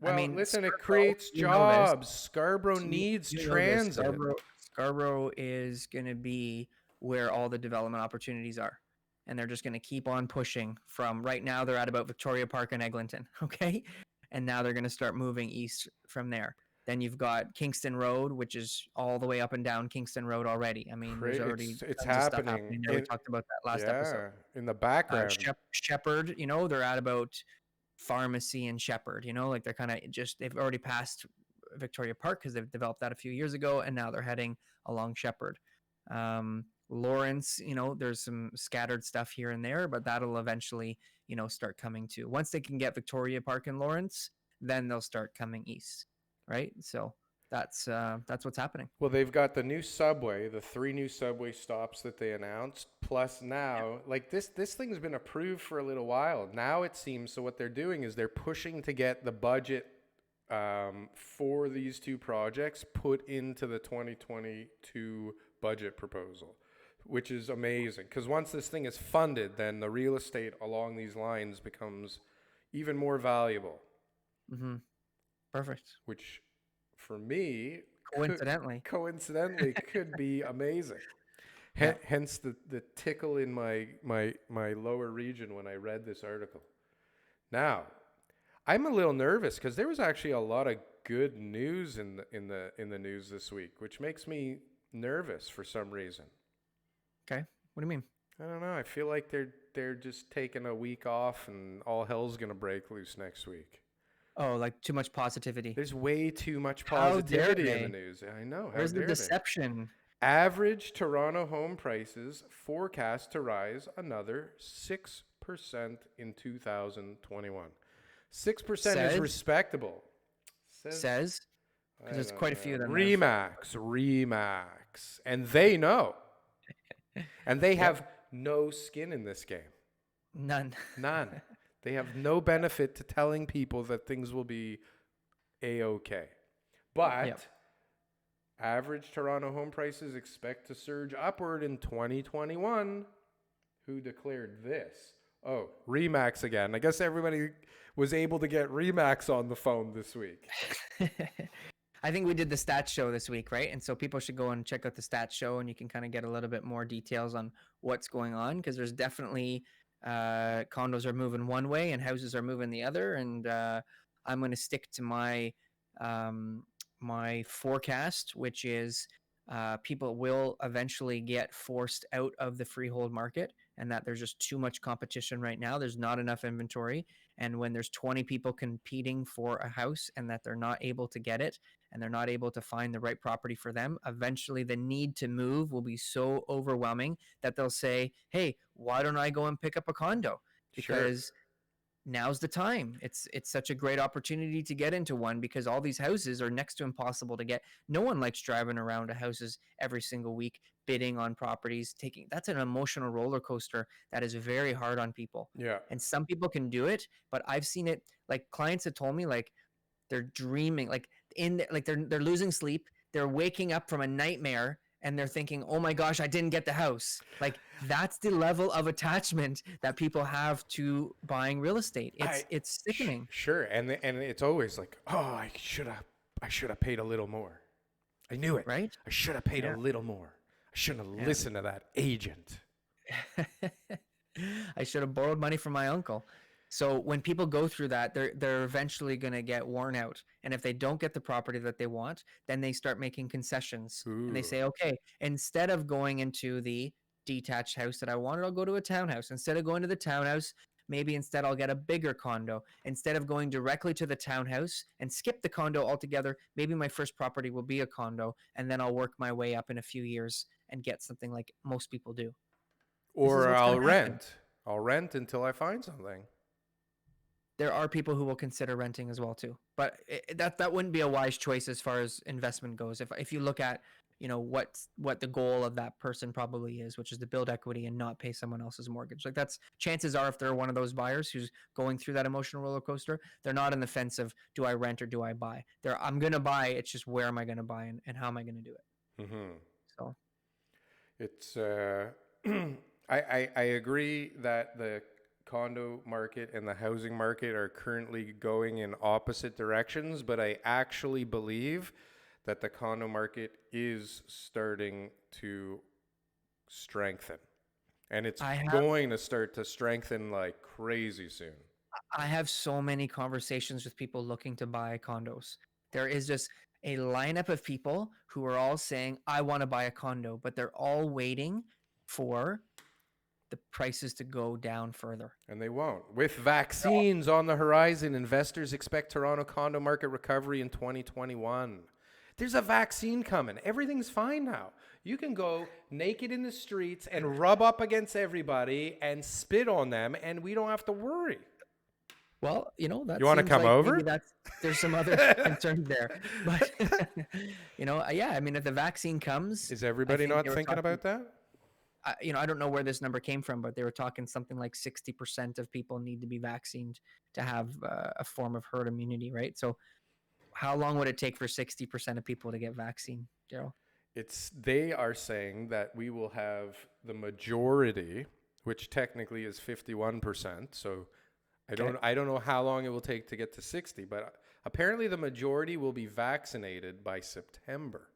well, I mean, listen, it Scarborough, creates you know this. jobs. Scarborough needs You know this. transit. Scarborough is going to be where all the development opportunities are. And they're just going to keep on pushing from right now. They're at about Victoria Park and Eglinton. Okay. And now they're going to start moving east from there. Then you've got Kingston Road, which is all the way up and down Kingston Road already. I mean, there's already It's tons of stuff happening. happening there. We talked about that last episode. Yeah, in the background. Shepherd, they're at about Pharmacy and Shepherd, like they're kind of they've already passed Victoria Park because they've developed that a few years ago, and now they're heading along Shepherd. Lawrence, there's some scattered stuff here and there, but that'll eventually, start coming too. Once they can get Victoria Park and Lawrence, then they'll start coming east, right? So that's what's happening. Well, they've got the new subway, the 3 new subway stops that they announced. Plus now, like this thing's been approved for a little while. Now it seems, so what they're doing is they're pushing to get the budget for these 2 projects put into the 2022 budget proposal, which is amazing. Because once this thing is funded, then the real estate along these lines becomes even more valuable. Mm-hmm. Perfect. Which, for me, coincidentally could be amazing. Yeah. Hence the tickle in my lower region when I read this article. Now, I'm a little nervous because there was actually a lot of good news in the news this week, which makes me nervous for some reason. Okay. What do you mean? I don't know. I feel like they're just taking a week off and all hell's gonna break loose next week. Oh, like too much positivity. There's way too much How dare positivity in the they? news. I know. Where's the deception? Average Toronto home prices forecast to rise another 6% in 2021. 6% is Says, respectable. says, I because there's don't quite a few of know. them there. Remax. And they know. And they Yep. have no skin in this game. None. None. They have no benefit to telling people that things will be A-okay. But Yep. average Toronto home prices expect to surge upward in 2021. Who declared this? Oh, Remax again. I guess everybody was able to get Remax on the phone this week. I think we did the stats show this week, right? And so people should go and check out the stats show, and you can kind of get a little bit more details on what's going on, because there's definitely condos are moving one way and houses are moving the other. And I'm going to stick to my forecast, which is people will eventually get forced out of the freehold market, and that there's just too much competition right now. There's not enough inventory. And when there's 20 people competing for a house and that they're not able to get it, and they're not able to find the right property for them, eventually the need to move will be so overwhelming that they'll say, hey, why don't I go and pick up a condo? Sure. Because now's the time. It's such a great opportunity to get into one, because all these houses are next to impossible to get. No one likes driving around to houses every single week, bidding on properties. That's an emotional roller coaster that is very hard on people. Yeah. And some people can do it, but I've seen it, like clients have told me, like they're dreaming, like they're losing sleep, they're waking up from a nightmare, and they're thinking, oh my gosh, I didn't get the house. Like that's the level of attachment that people have to buying real estate. It's sickening. Sure. And it's always like, oh, I should have paid a little more. I knew it. Right? I should have paid Yeah. a little more. I shouldn't have Yeah. listened to that agent. I should have borrowed money from my uncle. So when people go through that, they're eventually going to get worn out. And if they don't get the property that they want, then they start making concessions. And they Ooh. say, okay, instead of going into the detached house that I wanted, I'll go to a townhouse. Instead of going to the townhouse, maybe instead I'll get a bigger condo. Instead of going directly to the townhouse and skip the condo altogether, maybe my first property will be a condo, and then I'll work my way up in a few years and get something like most people do. This is Or what's I'll going to happen. rent. I'll rent until I find something. There are people who will consider renting as well too, but that wouldn't be a wise choice as far as investment goes. If you look at what the goal of that person probably is, which is to build equity and not pay someone else's mortgage. Like that's chances are, if they're one of those buyers who's going through that emotional roller coaster, they're not in the fence of do I rent or do I buy. I'm gonna buy. It's just where am I gonna buy and how am I gonna do it? Mm-hmm. So It's I agree that the condo market and the housing market are currently going in opposite directions, but I actually believe that the condo market is starting to strengthen. And it's going to start to strengthen like crazy soon. I have so many conversations with people looking to buy condos. There is just a lineup of people who are all saying, I want to buy a condo, but they're all waiting for the prices to go down further. And they won't. With vaccines on the horizon, investors expect Toronto condo market recovery in 2021. There's a vaccine coming. Everything's fine now. You can go naked in the streets and rub up against everybody and spit on them, and we don't have to worry. Well, that you want to come like over? Maybe there's some other concerns there, but yeah. I mean, if the vaccine comes, is everybody not thinking about that? I don't know where this number came from, but they were talking something like 60% of people need to be vaccinated to have a form of herd immunity, right? So, how long would it take for 60% of people to get vaccinated, Darryl? They are saying that we will have the majority, which technically is 51%. So I don't know how long it will take to get to 60, but apparently the majority will be vaccinated by September.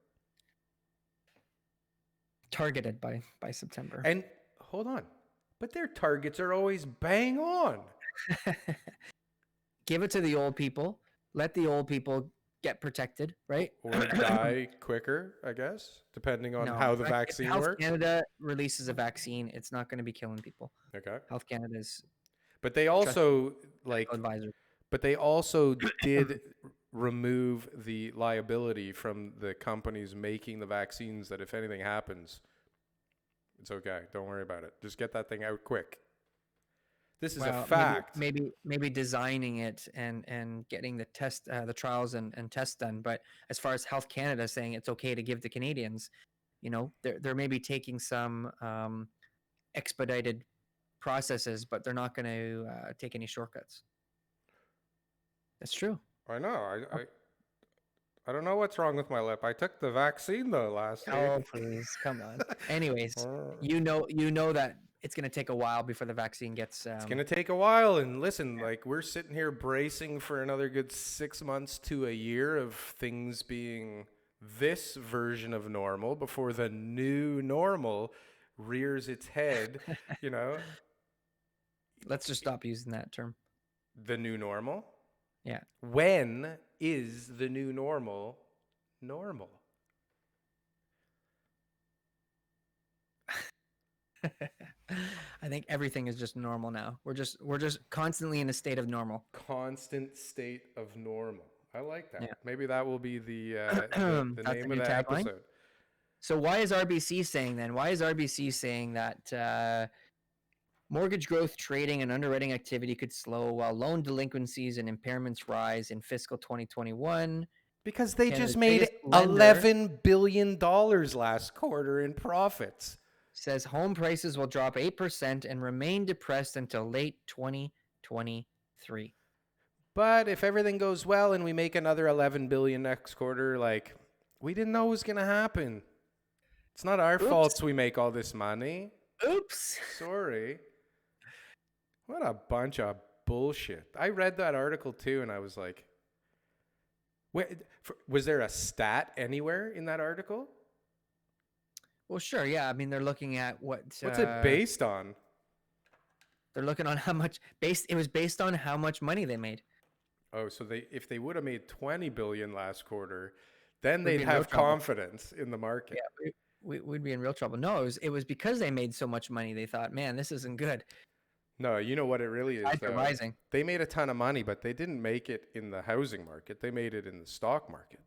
Targeted by September. And hold on, but their targets are always bang on. Give it to the old people. Let the old people get protected, right? Or die quicker, I guess, depending on how the vaccine Health works. Canada releases a vaccine, it's not going to be killing people. Okay. Health Canada's. But they also did remove the liability from the companies making the vaccines, that if anything happens, it's okay. Don't worry about it. Just get that thing out quick. This is a Well, fact. maybe designing it and getting the trials and tests done. But as far as Health Canada saying it's okay to give to Canadians, they're maybe taking some expedited processes, but they're not going to take any shortcuts. That's true. I know. I don't know what's wrong with my lip. I took the vaccine though last week. Oh, please, come on. Anyways, you know that it's going to take a while before the vaccine gets. It's gonna take a while, and listen, like we're sitting here bracing for another good 6 months to a year of things being this version of normal before the new normal rears its head. You know, Let's just stop using that term. the new normal. Yeah. When is the new normal normal? I think everything is just normal now. We're just constantly in a state of normal. Constant state of normal. I like that. Yeah. Maybe that will be the That's the name new of the tagline. episode. So why is RBC saying then? Why is RBC saying that mortgage growth, trading, and underwriting activity could slow while loan delinquencies and impairments rise in fiscal 2021? Because they Canada's just made biggest lender $11 billion last quarter in profits. says home prices will drop 8% and remain depressed until late 2023. But if everything goes well and we make another 11 billion next quarter, like we didn't know it was going to happen. It's not our fault we make all this money. Oops. Sorry. What a bunch of bullshit. I read that article too and I was like, was there a stat anywhere in that article? Well, sure. Yeah. I mean, they're looking at what's it based on? They're looking on how much it was based on how much money they made. Oh, so if they would have made 20 billion last quarter, then they'd have confidence in the market. Yeah, we'd be in real trouble. No, it was because they made so much money. They thought, man, this isn't good. No, you know what it really is, though? Rising. They made a ton of money, but they didn't make it in the housing market. They made it in the stock market.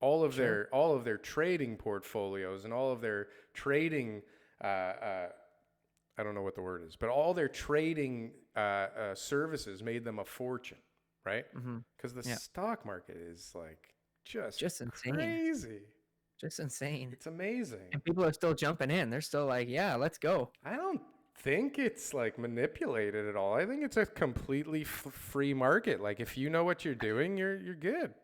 All of their trading portfolios and all of their trading, I don't know what the word is, but all their trading services made them a fortune, right? Because the stock market is like just insane. Crazy. Just insane. It's amazing. And people are still jumping in. They're still like, yeah, let's go. I don't think it's like manipulated at all. I think it's a completely free market. Like if you know what you're doing, you're good.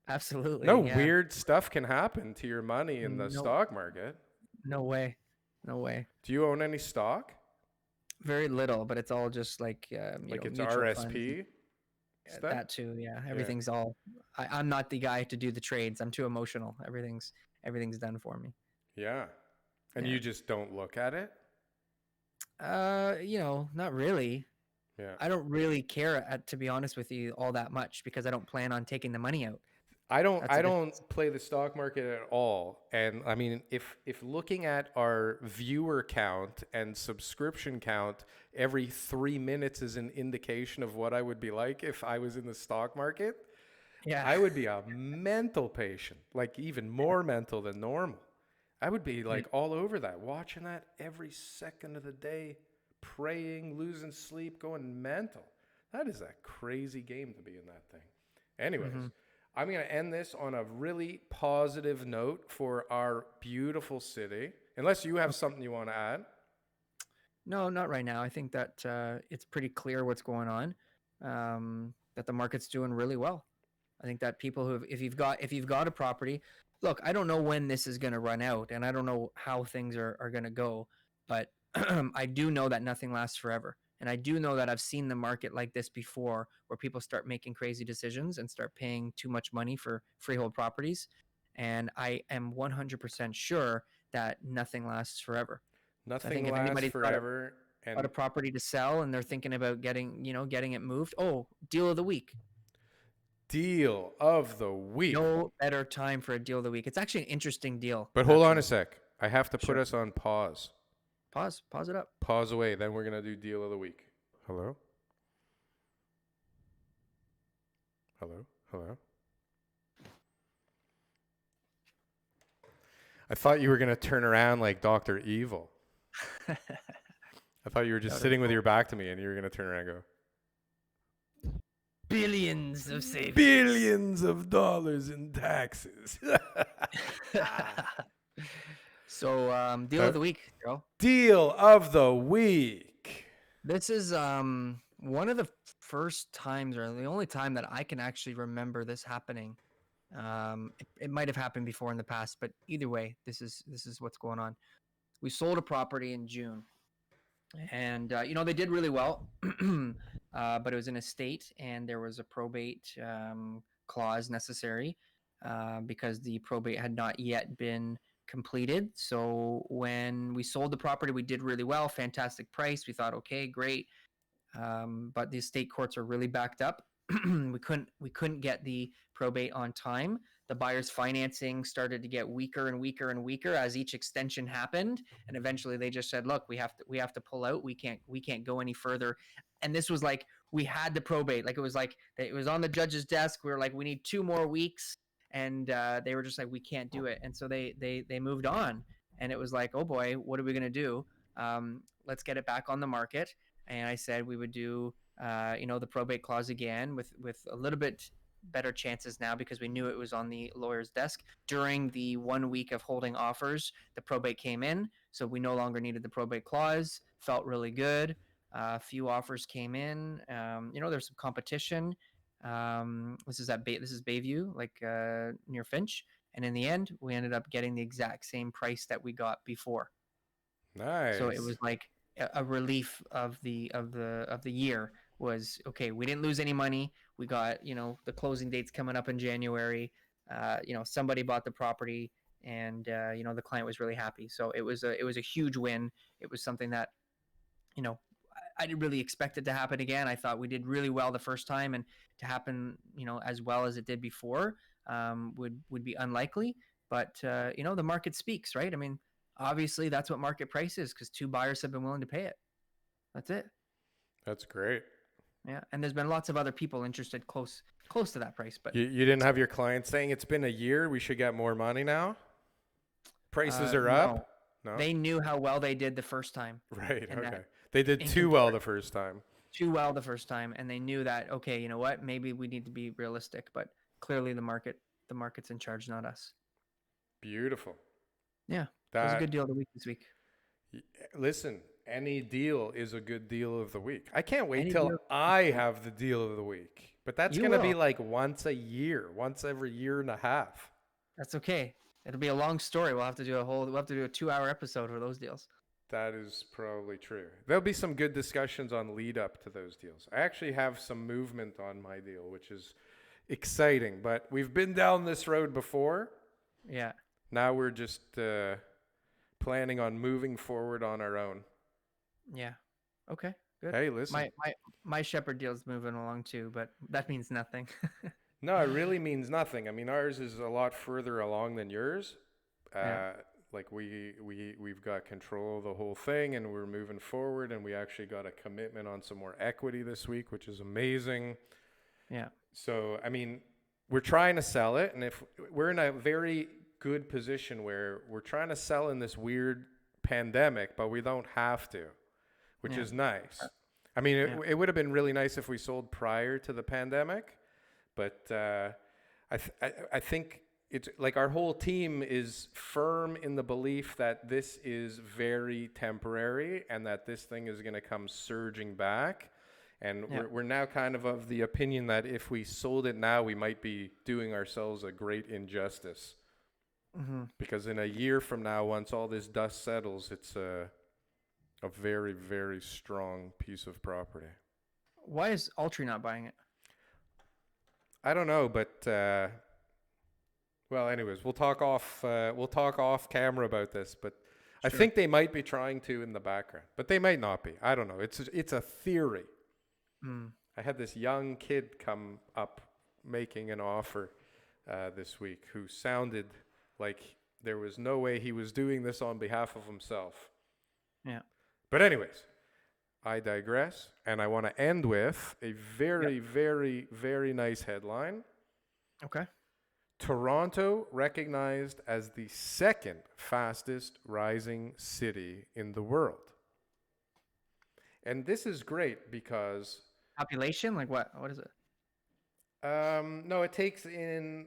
Absolutely. No weird stuff can happen to your money in the stock market. No way. No way. Do you own any stock? Very little, but it's all just like it's RSP. That too, yeah. Everything's all. I'm not the guy to do the trades. I'm too emotional. Everything's done for me. Yeah, and you just don't look at it. Not really. Yeah. I don't really care, to be honest with you, all that much because I don't plan on taking the money out. I don't play the stock market at all. And I mean, if looking at our viewer count and subscription count every 3 minutes is an indication of what I would be like if I was in the stock market, I would be a mental patient, like even more mental than normal. I would be like all over that, watching that every second of the day, praying, losing sleep, going mental. That is a crazy game to be in that thing. Anyways. I'm going to end this on a really positive note for our beautiful city. Unless you have something you want to add. No, not right now. I think that it's pretty clear what's going on, that the market's doing really well. I think that people if you've got a property, look, I don't know when this is going to run out and I don't know how things are going to go, but I do know that nothing lasts forever. And I do know that I've seen the market like this before where people start making crazy decisions and start paying too much money for freehold properties. And I am 100% sure that nothing lasts forever. Nothing lasts forever. Got a property to sell and they're thinking about getting it moved. Oh, deal of the week. Deal of the week. No better time for a deal of the week. It's actually an interesting deal. But hold on a sec. I have to put us on pause. Pause it up. Pause away. Then we're going to do deal of the week. Hello? Hello? Hello? I thought you were going to turn around like Dr. Evil. I I thought you were just That sitting with cool. your back to me and you were going to turn around and go, Billions of savings. billions of dollars in taxes. So, deal of the week, Joe. Deal of the week. This is one of the first times, or the only time that I can actually remember this happening. It might have happened before in the past, but either way, this is what's going on. We sold a property in June, and they did really well, but it was an estate, and there was a probate clause necessary because the probate had not yet been completed. So when we sold the property, we did really well, fantastic price. We thought, okay, great. But the state courts are really backed up. we couldn't get the probate on time. The buyer's financing started to get weaker and weaker and weaker as each extension happened, and eventually they just said, "Look, we have to pull out. We can't go any further." And this was like we had the probate, like it was on the judge's desk. We were like, "We need 2 more weeks," and they were just like, "We can't do it." And so they moved on, and it was like, "Oh boy, what are we gonna do? Let's get it back on the market." And I said we would do, the probate clause again with a little bit better chances now because we knew it was on the lawyer's desk. During the 1 week of holding offers, the probate came in, so we no longer needed the probate clause. Felt really good. A few offers came in. There's some competition. This is Bayview, like near Finch, and in the end, we ended up getting the exact same price that we got before. So it Nice. was like a relief of the year was okay. We didn't lose any money. We got the closing dates coming up in January. Somebody bought the property, and the client was really happy. So it was a huge win. It was something that you know I didn't really expect it to happen again. I thought we did really well the first time, and to happen as well as it did before would be unlikely. But the market speaks, right? I mean, obviously that's what market price is because 2 buyers have been willing to pay it. That's it. That's great. Yeah, and there's been lots of other people interested close to that price, but You didn't have your clients saying it's been a year, we should get more money now? Prices are no, up? No? they knew how well they did the first time, Right, and okay. that They did in too well compar- the first time. too well the first time, and they knew that okay, you know what, maybe we need to be realistic, but clearly the market's in charge, not us. Beautiful. Yeah, it was a good That deal of the week this week. Listen, any deal is a good deal of the week. I can't wait Any till deal, I have the deal of the week. But that's you going to be will. like once a year, once every year and a half. That's okay. It'll be a long story. We'll have to do a 2-hour episode for those deals. That is probably true. There'll be some good discussions on lead up to those deals. I actually have some movement on my deal, which is exciting, but we've been down this road before. Yeah. Now we're just planning on moving forward on our own. Yeah. Okay. Good. Hey, listen. My Shepherd deal's moving along too, but that means nothing. No, it really means nothing. I mean, ours is a lot further along than yours. Yeah. Like we've got control of the whole thing, and we're moving forward, and we actually got a commitment on some more equity this week, which is amazing. Yeah. So, I mean, we're trying to sell it, and if we're in a very good position where we're trying to sell in this weird pandemic, but we don't have to, which is nice. I mean, it would have been really nice if we sold prior to the pandemic, but I think it's like our whole team is firm in the belief that this is very temporary and that this thing is going to come surging back. And we're now kind of the opinion that if we sold it now, we might be doing ourselves a great injustice. Mm-hmm. Because in a year from now, once all this dust settles, it's a very, very strong piece of property. Why is Altry not buying it? I don't know, but well, anyways, we'll talk off camera about this. But sure. I think they might be trying to in the background, but they might not be. I don't know. It's a theory. I had this young kid come up making an offer this week who sounded like there was no way he was doing this on behalf of himself. Yeah. But anyways, I digress, and I want to end with a very, very, very nice headline. Okay. Toronto recognized as the second fastest rising city in the world. And this is great because Population? Like what? What is it? no, it takes in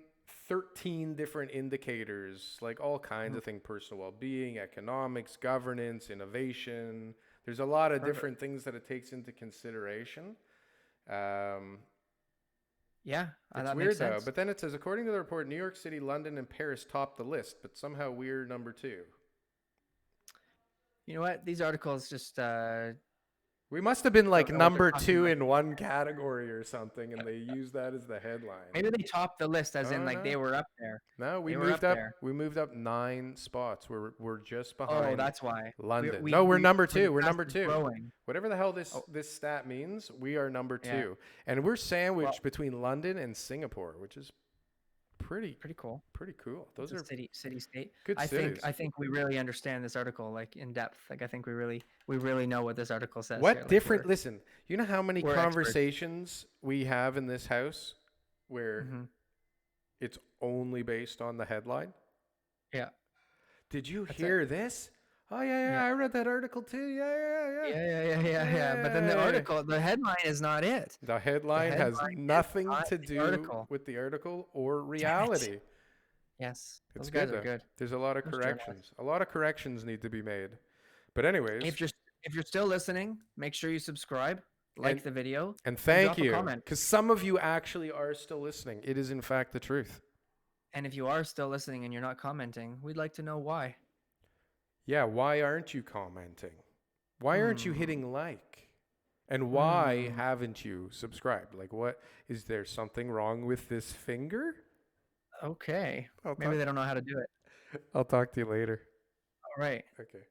13 different indicators, like all kinds Mhm. of things: personal well-being, economics, governance, innovation. There's a lot of Perfect. different things that it takes into consideration. Um, Yeah, it's that makes weird though. sense. But then it says, according to the report, New York City, London, and Paris topped the list, but somehow we're number 2. You know what? These articles just We must have been like don't know what they're number talking 2 about. in one category or something, and they use that as the headline. Maybe they topped the list as in Oh like they no. were up there. No, we They were moved up up. there. We moved up 9 spots. We're just Oh, behind that's why. London. No, we're number The 2. We're number fastest 2. growing. Whatever the hell this Oh, this stat means, we are number yeah. 2, and we're Well, sandwiched between London and Singapore, which is pretty pretty cool. pretty cool. It's Those a are city state. good cities. I think we really understand this article like in depth. Like I think we really know what this article says here. What Like different? Listen, you know how many we're experts. conversations we have in this house where Mhm. it's only based on the headline? Yeah. Did you That's hear this? Oh yeah, Yeah. I read that article too. Yeah. Yeah. But then the Yeah. article, the headline is not it. The headline has headline is nothing not to the do article. with the article or Damn it. reality. Yes. It's Those good guys are though. good. There's a lot of Those journalists. corrections. A lot of corrections need to be made. But anyways, If you're still listening, make sure you subscribe, like and the video, and and thank drop a you, comment. because some of you actually are still listening. It is in fact the truth. And if you are still listening and you're not commenting, we'd like to know why. Yeah, why aren't you commenting? Why aren't you Hmm. hitting like? And why Hmm. haven't you subscribed? Like, what is there something wrong with this finger? Okay. I'll Maybe talk, they don't know how to do it. I'll talk to you later. All right. Okay.